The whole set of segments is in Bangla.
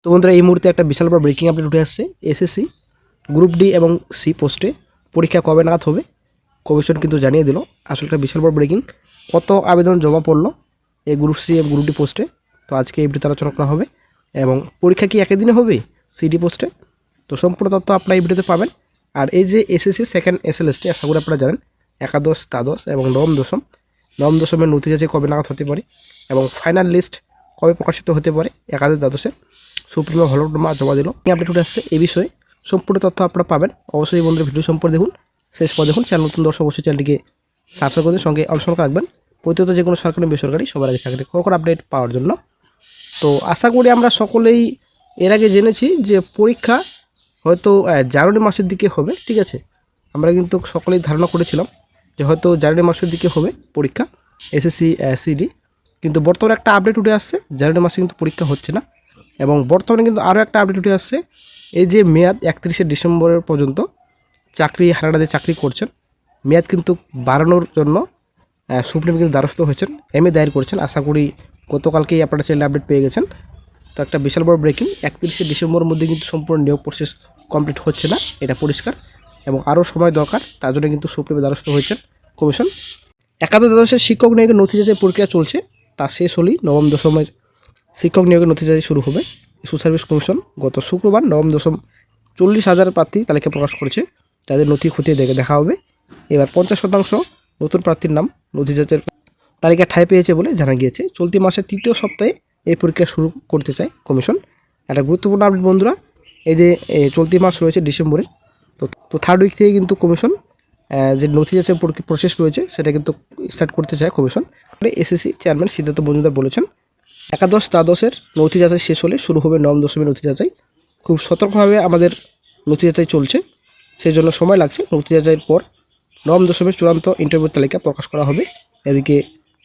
তো বন্ধুরা এই মুহূর্তে একটা বিশাল বড় ব্রেকিং আপডেট উঠে আসছে। এসএসসি গ্রুপ ডি এবং সি পোস্টে পরীক্ষা কবে নাগাদ হবে কমিশন কিন্তু জানিয়ে দিল। আসলে একটা বিশাল বড় ব্রেকিং, কত আবেদন জমা পড়লো এই গ্রুপ সি এবং গ্রুপ ডি পোস্টে। তো আজকে এই ভিডিওতে আলোচনা করা হবে এবং পরীক্ষা কি একই দিনে হবে সিডি পোস্টে। তো সম্পূর্ণ তথ্য আপনারা এই ভিডিওতে পাবেন। আর এই যে এসএসসি সেকেন্ড এসএলএসটি আশা করি আপনারা জানেন একাদশ, দ্বাদশ এবং নবম দশমের নথি যাচাই কবে নাগাদ হতে পারে এবং ফাইনাল লিস্ট কবে প্রকাশিত হতে পারে একাদশ দ্বাদশে সুপ্রিমো হলফনামা জমা দিল। আপডেট উঠে আসছে এই বিষয়ে সম্পূর্ণ তথ্য আপনারা পাবেন। অবশ্যই বন্ধুরা ভিডিও সম্পর্কে দেখুন, শেষ পর দেখুন। চ্যানেল নতুন দর্শক অবশ্যই চ্যানেলটিকে সাবস্ক্রাইব করে সঙ্গে অনুসরণ রাখবেন প্রতিনিয়ত যে কোনো সরকারি বেসরকারি সবার আগে চাকরি খবর আপডেট পাওয়ার জন্য। তো আশা করি আমরা সকলেই এর আগে জেনেছি যে পরীক্ষা হয়তো জানুয়ারি মাসের দিকে হবে, ঠিক আছে। আমরা কিন্তু সকলেই ধারণা করেছিলাম যে হয়তো জানুয়ারি মাসের দিকে হবে পরীক্ষা এসএসসি সিডি, কিন্তু বর্তমানে একটা আপডেট উঠে আসছে জানুয়ারি মাসে কিন্তু পরীক্ষা হচ্ছে না। এবং বর্তমানে কিন্তু আরও একটা আপডেট উঠে আসছে, এই যে মেয়াদ 31শে ডিসেম্বরের পর্যন্ত চাকরি হারারা যে চাকরি করছেন মেয়াদ কিন্তু বাড়ানোর জন্য সুপ্রিম কিন্তু দ্বারস্থ হয়েছেন, এমএ দায়ের করেছেন। আশা করি গতকালকেই আপনারা চ্যানেলে আপডেট পেয়ে গেছেন। তো একটা বিশাল বড় ব্রেকিং, 31শে ডিসেম্বরের মধ্যে কিন্তু সম্পূর্ণ নিয়োগ প্রসেস কমপ্লিট হচ্ছে না, এটা পরিষ্কার, এবং আরও সময় দরকার। তার জন্য কিন্তু সুপ্রিমে দ্বারস্থ হয়েছেন কমিশন। একাদশ দ্বাদশের শিক্ষক নিয়োগের নথি যাচাই প্রক্রিয়া চলছে, তা শেষ হলেই নবম দশমের শিক্ষক নিয়োগের নথি যাচাই শুরু হবে। ইস্যু সার্ভিস কমিশন গত শুক্রবার নবম দশম 40,000 প্রার্থী তালিকা প্রকাশ করেছে, যাদের নথি খতিয়ে দেখা হবে। এবার 50% নতুন প্রার্থীর নাম নথি যাচাইয়ের তালিকা ঠাঁই পেয়েছে বলে জানা গিয়েছে। চলতি মাসের 3য় সপ্তাহে এই পরীক্ষা শুরু করতে চায় কমিশন। একটা গুরুত্বপূর্ণ আপডেট বন্ধুরা, এই যে চলতি মাস রয়েছে ডিসেম্বরে, তো থার্ড উইক থেকে কিন্তু কমিশন যে নথি যাচাই প্রসেস রয়েছে সেটা কিন্তু স্টার্ট করতে চায় commission. SSC chairman Siddhartha Majumdar বলেছেন একাদশ দ্বাদশের নথি যাচাই শেষ হলে শুরু হবে নবম দশমের নথি যাচাই। খুব সতর্কভাবে আমাদের নথি যাচাই চলছে, সেই জন্য সময় লাগছে। নথি যাচাইয়ের পর নবম দশমের চূড়ান্ত ইন্টারভিউ তালিকা প্রকাশ করা হবে। এদিকে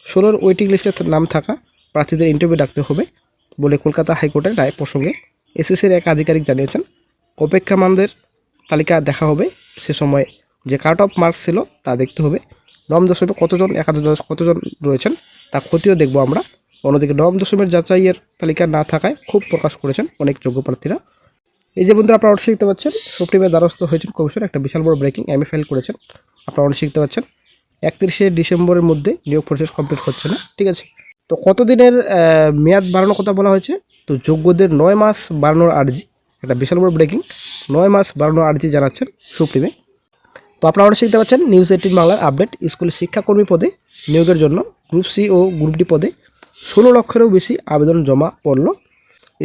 16 ওয়েটিং লিস্টে নাম থাকা প্রার্থীদের ইন্টারভিউ ডাকতে হবে বলে কলকাতা হাইকোর্টের রায় প্রসঙ্গে এসএসসির এক আধিকারিক জানিয়েছেন। অপেক্ষামানদের তালিকা দেখা হবে, সে সময় যে কাট অফ মার্কস ছিল তা দেখতে হবে। নবম দশমে কতজন, একাদশ দ্বাদশ কতজন রয়েছেন তা খতিও দেখব আমরা। অন্যদিকে নবম দশমের যাচাইয়ের তালিকা না থাকায় ক্ষোভ প্রকাশ করেছেন অনেক যোগ্য প্রার্থীরা। এই যে বন্ধুরা আপনারা অবশ্যই দেখতে পাচ্ছেন সুপ্রিমের দ্বারস্থ হয়েছেন কমিশন, একটা বিশাল বড় ব্রেকিং এমএ ফাইল করেছেন। আপনারা অবশ্যই দেখতে পাচ্ছেন 31শে ডিসেম্বরের মধ্যে নিয়োগ প্রসেস কমপ্লিট হচ্ছে না, ঠিক আছে। তো কতদিনের মেয়াদ বাড়ানোর কথা বলা হয়েছে, তো যোগ্যদের 9 মাস বাড়ানোর আর্জি, একটা বিশাল বড় ব্রেকিং, 9 মাস বাড়ানোর আর্জি জানাচ্ছেন সুপ্রিমে। তো আপনারা অবশ্যই দেখতে পাচ্ছেন নিউজ 18 বাংলার আপডেট। স্কুলের শিক্ষাকর্মী পদে নিয়োগের জন্য গ্রুপ সি ও গ্রুপ ডি পদে 16 লক্ষেরও বেশি আবেদন জমা পড়ল।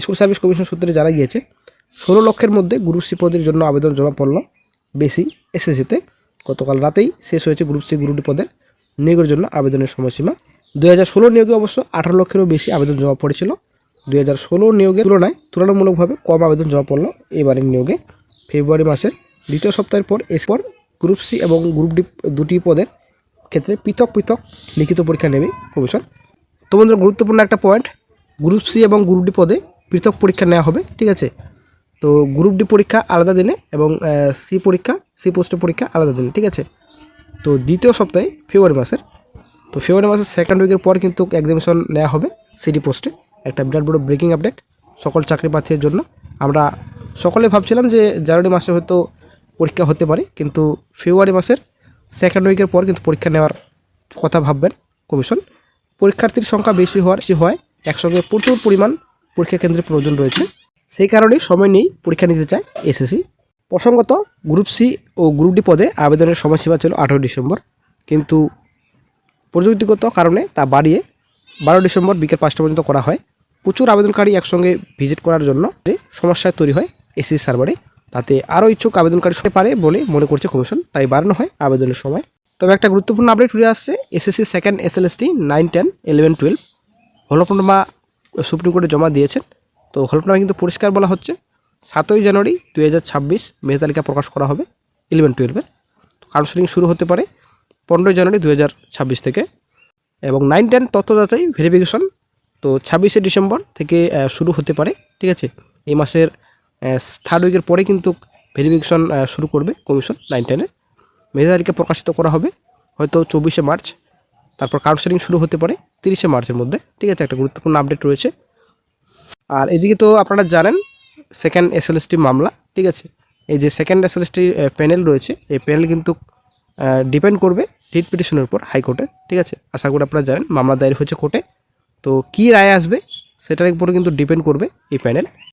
স্কুল সার্ভিস কমিশন সূত্রে জানা গিয়েছে 16 লক্ষের মধ্যে গ্রুপ সি পদের জন্য আবেদন জমা পড়ল বেশি এসএসসিতে। গতকাল রাতেই শেষ হয়েছে গ্রুপ সি গ্রুপ ডি পদের নিয়োগের জন্য আবেদনের সময়সীমা। 2016 নিয়োগে অবশ্য 18 লক্ষেরও বেশি আবেদন জমা পড়েছিল। 2016 নিয়োগের তুলনামূলকভাবে কম আবেদন জমা পড়ল এবারের নিয়োগে। ফেব্রুয়ারি মাসের দ্বিতীয় সপ্তাহের পর এরপর গ্রুপ সি এবং গ্রুপ ডি দুটি পদের ক্ষেত্রে পৃথক পৃথক লিখিত পরীক্ষা নেবে কমিশন। তো বন্ধুরা গুরুত্বপূর্ণ একটা পয়েন্ট, গ্রুপ সি এবং গ্রুপ ডি পদে পৃথক পরীক্ষা নেওয়া হবে, ঠিক আছে। তো গ্রুপ ডি পরীক্ষা আলাদা দিনে এবং সি পোস্টের পরীক্ষা আলাদা দিনে, ঠিক আছে। তো দ্বিতীয় সপ্তাহে ফেব্রুয়ারি মাসের সেকেন্ড উইকের পর কিন্তু এক্সামিনেশন নেওয়া হবে সিডি পোস্টে। একটা বিরাট বড় ব্রেকিং আপডেট সকল চাকরি প্রার্থীর জন্য। আমরা সকলে ভাবছিলাম যে জানুয়ারি মাসে হয়তো পরীক্ষা হতে পারে, কিন্তু ফেব্রুয়ারি মাসের সেকেন্ড উইকের পর কিন্তু পরীক্ষা নেওয়ার কথা ভাববেন কমিশন। পরীক্ষার্থীর সংখ্যা বেশি হয়, একসঙ্গে প্রচুর পরিমাণ পরীক্ষা কেন্দ্রের প্রয়োজন রয়েছে, সেই কারণেই সময় নিয়েই পরীক্ষা নিতে চায় এসএসসি। প্রসঙ্গত গ্রুপ সি ও গ্রুপ ডি পদে আবেদনের সময়সীমা ছিল 18 ডিসেম্বর, কিন্তু প্রযুক্তিগত কারণে তা বাড়িয়ে 12 ডিসেম্বর বিকেল 5টা পর্যন্ত করা হয়। প্রচুর আবেদনকারী একসঙ্গে ভিজিট করার জন্য যে সমস্যায় তৈরি হয় এসএসসি সার্ভারে, তাতে আরও ইচ্ছুক আবেদনকারী হতে পারে বলে মনে করছে কমিশন, তাই বাড়ানো হয় আবেদনের সময়। তবে একটা গুরুত্বপূর্ণ আপডেট উঠে আসছে, এসএসসি সেকেন্ড এসএলএসটি 9, 10, 11, 12 হলফনামা সুপ্রিম কোর্টে জমা দিয়েছেন। তো হলফনামা কিন্তু পরিষ্কার বলা হচ্ছে 7ই জানুয়ারি 2026 মেধা তালিকা প্রকাশ করা হবে 11-12-এর। কাউন্সেলিং শুরু হতে পারে 15 জানুয়ারি 2026 থেকে, এবং 9, 10 তথ্য যাচাই ভেরিফিকেশন তো 26শে ডিসেম্বর থেকে শুরু হতে পারে, ঠিক আছে। এই মাসের থার্ড উইকের পরে কিন্তু ভেরিফিকেশন শুরু করবে কমিশন। 9, 10-এর মেধা তালিকা প্রকাশিত করা হবে হয়তো 24শে মার্চ, তারপর কাউন্সেলিং শুরু হতে পারে 30শে মার্চের মধ্যে, ঠিক আছে। একটা গুরুত্বপূর্ণ আপডেট রয়েছে। আর এদিকে তো আপনারা জানেন সেকেন্ড এসএলএসটি মামলা, ঠিক আছে। এই যে সেকেন্ড এসএলএসটি প্যানেল রয়েছে, এই প্যানেল কিন্তু ডিপেন্ড করবে রিট পিটিশনের উপর হাইকোর্টে, ঠিক আছে। আশা করি আপনারা জানেন মামলা দায়ের হয়েছে কোর্টে, তো কী রায় আসবে সেটার উপরে কিন্তু ডিপেন্ড করবে এই প্যানেল।